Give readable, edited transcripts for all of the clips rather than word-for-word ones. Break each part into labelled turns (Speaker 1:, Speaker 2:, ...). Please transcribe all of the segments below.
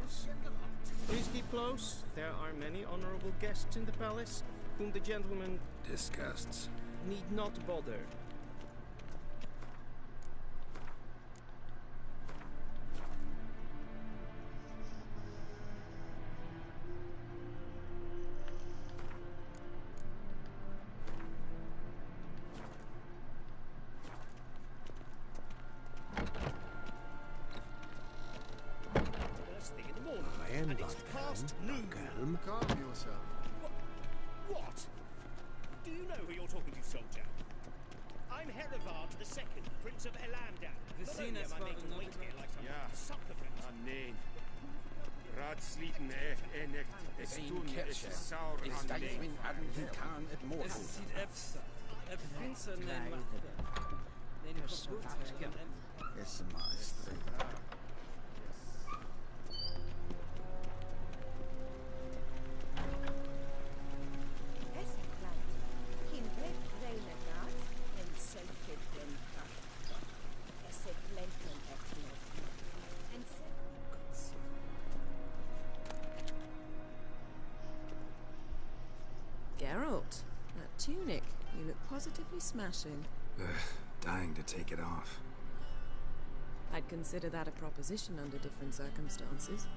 Speaker 1: wishes. Please keep close. There are many honorable guests in the palace, whom the gentleman
Speaker 2: disgusts.
Speaker 1: Need not bother.
Speaker 3: And it's past noon.
Speaker 4: Calm yourself.
Speaker 3: What? Do you know who you're talking to, soldier? I'm Herivard II, Prince of Elamdan. Not only am I made to wait here like some supplicant.
Speaker 5: Nee. Raadsleden echt es doen es saur aan nee.
Speaker 1: Es sieht finster
Speaker 4: Yes, master.
Speaker 6: Geralt, that tunic, you look positively smashing.
Speaker 2: Dying to take it off.
Speaker 6: I'd consider that a proposition under different circumstances.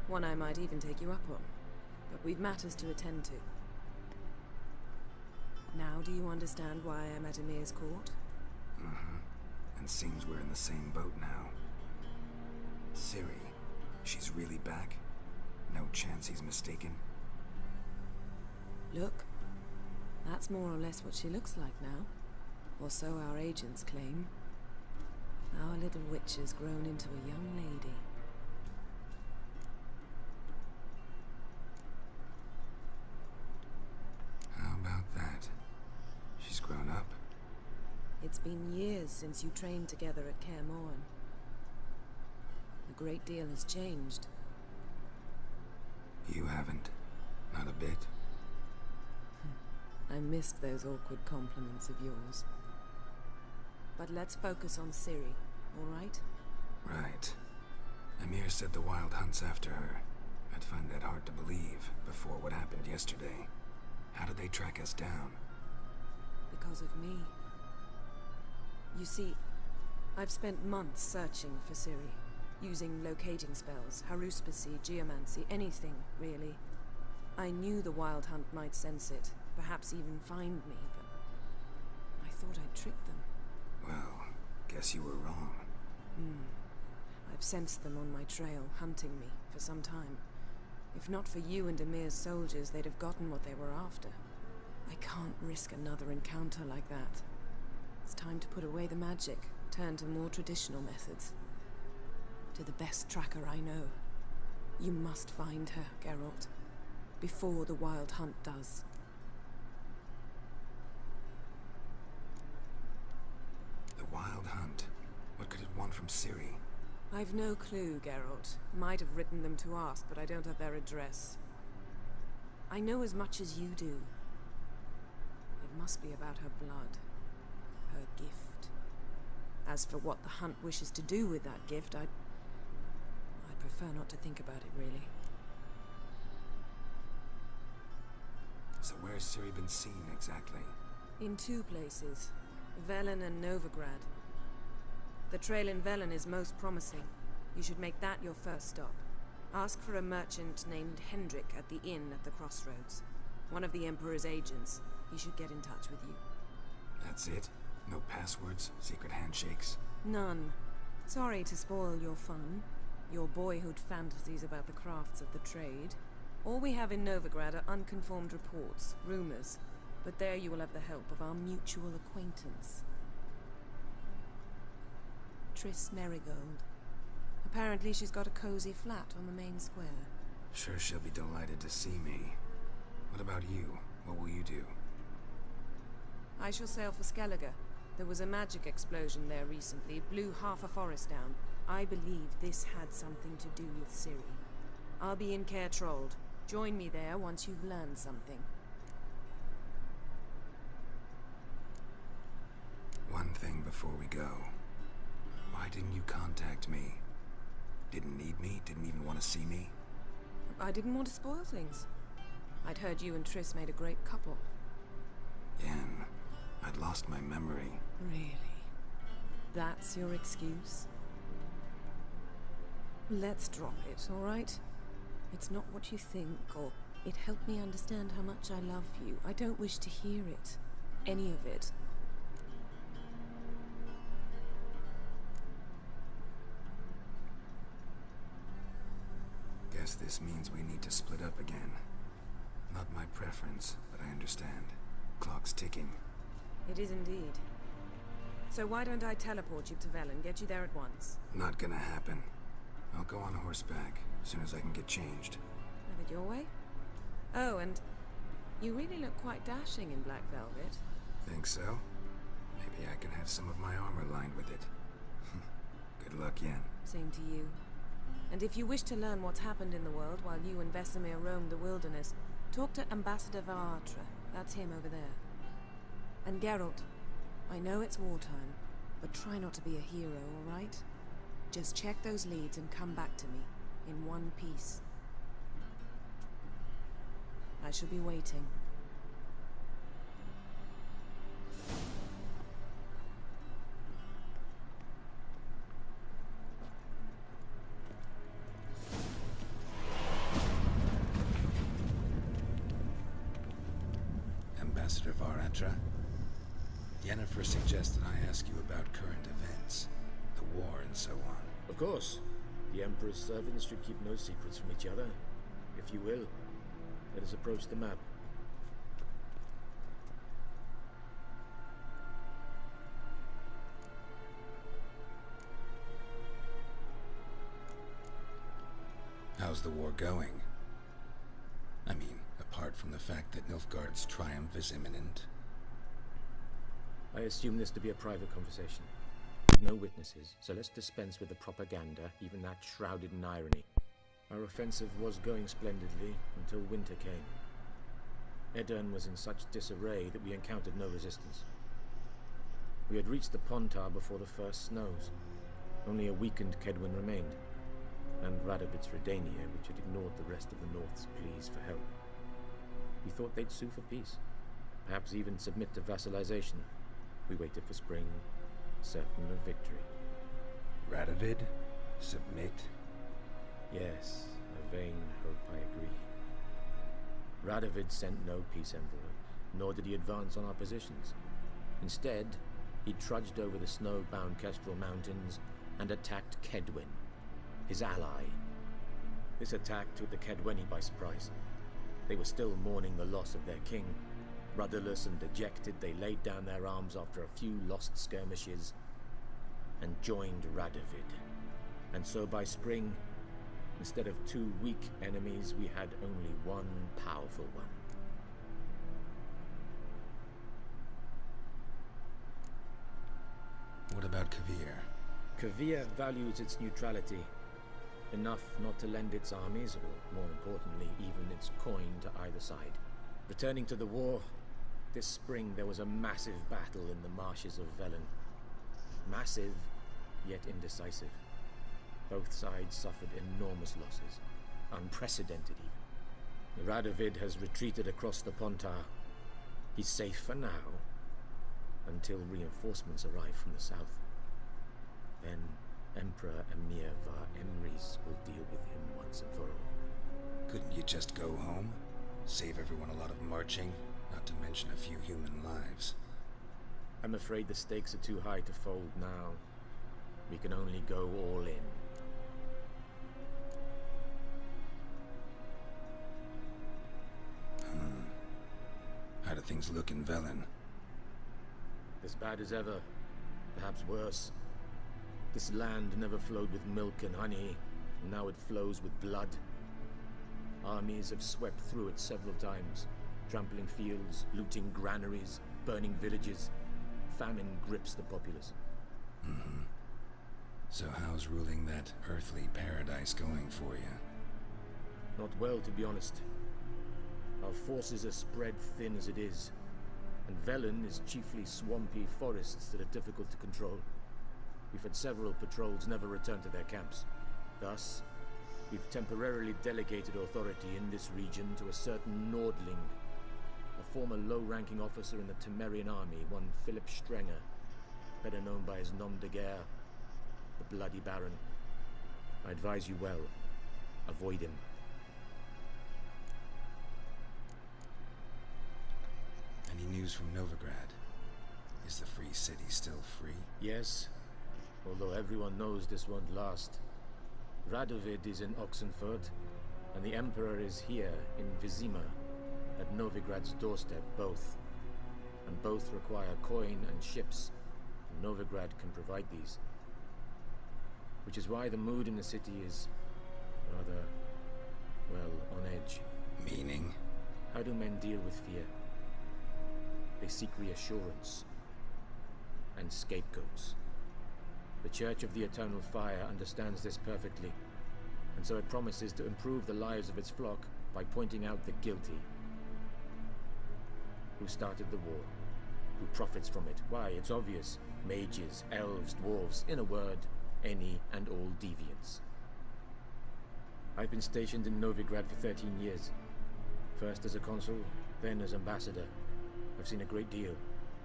Speaker 6: One I might even take you up on. But we've matters to attend to. Now do you understand why I'm at Emyr's court?
Speaker 2: And seems we're in the same boat now. Ciri, she's really back? No chance he's mistaken?
Speaker 6: Look, that's more or less what she looks like now. Or so our agents claim. Our little witch has grown into a young lady.
Speaker 2: How about that? She's grown up?
Speaker 6: It's been years since you trained together at Kaer Morhen. A great deal has changed.
Speaker 2: You haven't. Not a bit.
Speaker 6: I missed those awkward compliments of yours. But let's focus on Ciri, all right?
Speaker 2: Right. Emyr said the Wild Hunt's after her. I'd find that hard to believe before what happened yesterday. How did they track us down?
Speaker 6: Because of me. You see, I've spent months searching for Ciri, using locating spells, haruspicy, geomancy, anything, really. I knew the Wild Hunt might sense it, perhaps even find me, but I thought I'd tricked them.
Speaker 2: Well, guess you were wrong.
Speaker 6: I've sensed them on my trail, hunting me, for some time. If not for you and Emyr's soldiers, they'd have gotten what they were after. I can't risk another encounter like that. It's time to put away the magic, turn to more traditional methods. To the best tracker I know. You must find her, Geralt. Before the Wild Hunt does.
Speaker 2: The Wild Hunt? What could it want from Ciri?
Speaker 6: I've no clue, Geralt. Might have written them to ask, but I don't have their address. I know as much as you do. It must be about her blood. Her gift. As for what the Hunt wishes to do with that gift, I'd prefer not to think about it, really.
Speaker 2: So where's Ciri been seen, exactly?
Speaker 6: In two places. Velen and Novigrad. The trail in Velen is most promising. You should make that your first stop. Ask for a merchant named Hendrik at the inn at the crossroads. One of the Emperor's agents. He should get in touch with you.
Speaker 2: That's it? No passwords? Secret handshakes?
Speaker 6: None. Sorry to spoil your fun. Your boyhood fantasies about the crafts of the trade. All we have in Novigrad are unconfirmed reports, rumors. But there you will have the help of our mutual acquaintance. Triss Merigold. Apparently she's got a cozy flat on the main square.
Speaker 2: Sure she'll be delighted to see me. What about you? What will you do?
Speaker 6: I shall sail for Skellige. There was a magic explosion there recently, blew half a forest down. I believe this had something to do with Ciri. I'll be in Caer Trold. Join me there once you've learned something.
Speaker 2: One thing before we go. Why didn't you contact me? Didn't need me? Didn't even want to see me?
Speaker 6: I didn't want to spoil things. I'd heard you and Triss made a great couple.
Speaker 2: Yen, I'd lost my memory.
Speaker 6: Really? That's your excuse? Let's drop it, all right? It's not what you think, or it helped me understand how much I love you. I don't wish to hear it. Any of it.
Speaker 2: Guess this means we need to split up again. Not my preference, but I understand. Clock's ticking.
Speaker 6: It is indeed. So why don't I teleport you to Velen, get you there at once?
Speaker 2: Not gonna happen. I'll go on horseback, as soon as I can get changed.
Speaker 6: Have it your way? Oh, and you really look quite dashing in black velvet.
Speaker 2: Think so? Maybe I can have some of my armor lined with it. Good luck, Yen.
Speaker 6: Same to you. And if you wish to learn what's happened in the world while you and Vesemir roamed the wilderness, talk to Ambassador Varatra. That's him over there. And Geralt, I know it's wartime, but try not to be a hero, all right? Just check those leads and come back to me, in one piece. I shall be waiting.
Speaker 2: Ambassador Varatra, Yennefer suggested I ask you about current events, the war and so on.
Speaker 7: Of course. The Emperor's servants should keep no secrets from each other. If you will, let us approach the map.
Speaker 2: How's the war going? I mean, apart from the fact that Nilfgaard's triumph is imminent.
Speaker 7: I assume this to be a private conversation. With no witnesses, so let's dispense with the propaganda, even that shrouded in irony. Our offensive was going splendidly until winter came. Edirn was in such disarray that we encountered no resistance. We had reached the Pontar before the first snows. Only a weakened Kedwin remained, and Radovid's Redania, which had ignored the rest of the North's pleas for help. We thought they'd sue for peace, perhaps even submit to vassalization. We waited for spring, certain of victory.
Speaker 2: Radovid? Submit?
Speaker 7: Yes, a vain hope, I agree. Radovid sent no peace envoy, nor did he advance on our positions. Instead, he trudged over the snow-bound Kestrel Mountains and attacked Kedwin, his ally. This attack took the Kedweni by surprise. They were still mourning the loss of their king. Rudderless and dejected, they laid down their arms after a few lost skirmishes and joined Radovid. And so by spring, instead of two weak enemies, we had only one powerful one.
Speaker 2: What about Kavir?
Speaker 7: Kavir values its neutrality, enough not to lend its armies, or more importantly, even its coin to either side. Returning to the war, this spring there was a massive battle in the marshes of Velen. Massive, yet indecisive. Both sides suffered enormous losses, unprecedented even. Radovid has retreated across the Pontar. He's safe for now, until reinforcements arrive from the south. Then Emperor Emyr var Emrys will deal with him once and for all.
Speaker 2: Couldn't you just go home? Save everyone a lot of marching, not to mention a few human lives.
Speaker 7: I'm afraid the stakes are too high to fold now. We can only go all in.
Speaker 2: How do things look in Velen?
Speaker 7: As bad as ever, perhaps worse. This land never flowed with milk and honey, and now it flows with blood. Armies have swept through it several times, trampling fields, looting granaries, burning villages. Famine grips the populace.
Speaker 2: So how's ruling that earthly paradise going for you?
Speaker 7: Not well, to be honest. Our forces are spread thin as it is, and Velen is chiefly swampy forests that are difficult to control. We've had several patrols never return to their camps. Thus, we've temporarily delegated authority in this region to a certain Nordling, a former low-ranking officer in the Temerian army, one Philip Strenger, better known by his nom de guerre, the Bloody Baron. I advise you well. Avoid him.
Speaker 2: Any news from Novigrad? Is the free city still free?
Speaker 7: Yes, although everyone knows this won't last. Radovid is in Oxenfurt, and the Emperor is here in Vizima, at Novigrad's doorstep, both. And both require coin and ships, and Novigrad can provide these. Which is why the mood in the city is rather, well, on edge.
Speaker 2: Meaning?
Speaker 7: How do men deal with fear? They seek reassurance and scapegoats. The Church of the Eternal Fire understands this perfectly, and so it promises to improve the lives of its flock by pointing out the guilty. Who started the war? Who profits from it? Why, it's obvious. Mages, elves, dwarves, in a word, any and all deviants. I've been stationed in Novigrad for 13 years. First as a consul, then as ambassador. I've seen a great deal.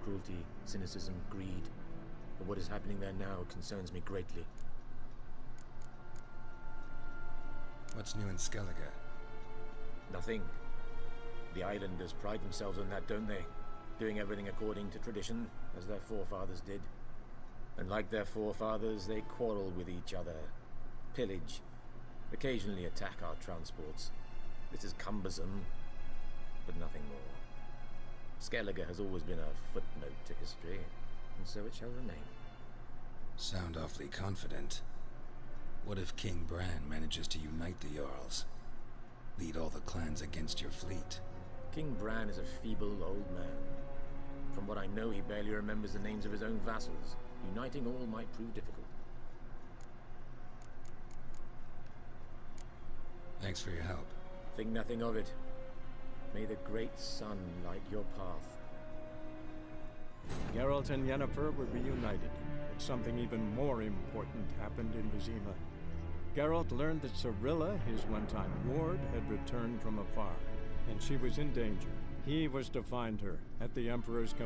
Speaker 7: Cruelty, cynicism, greed. But what is happening there now concerns me greatly.
Speaker 2: What's new in Skellige?
Speaker 7: Nothing. The islanders pride themselves on that, don't they? Doing everything according to tradition, as their forefathers did. And like their forefathers, they quarrel with each other, pillage, occasionally attack our transports. This is cumbersome, but nothing more. Skellige has always been a footnote to history, and so it shall remain.
Speaker 2: Sound awfully confident. What if King Bran manages to unite the Jarls? Lead all the clans against your fleet?
Speaker 7: King Bran is a feeble old man. From what I know, he barely remembers the names of his own vassals. Uniting all might prove difficult.
Speaker 2: Thanks for your help.
Speaker 7: Think nothing of it. May the great sun light your path.
Speaker 8: Geralt and Yennefer were reunited, but something even more important happened in Vizima. Geralt learned that Cirilla, his one-time ward, had returned from afar, and she was in danger. He was to find her at the Emperor's command.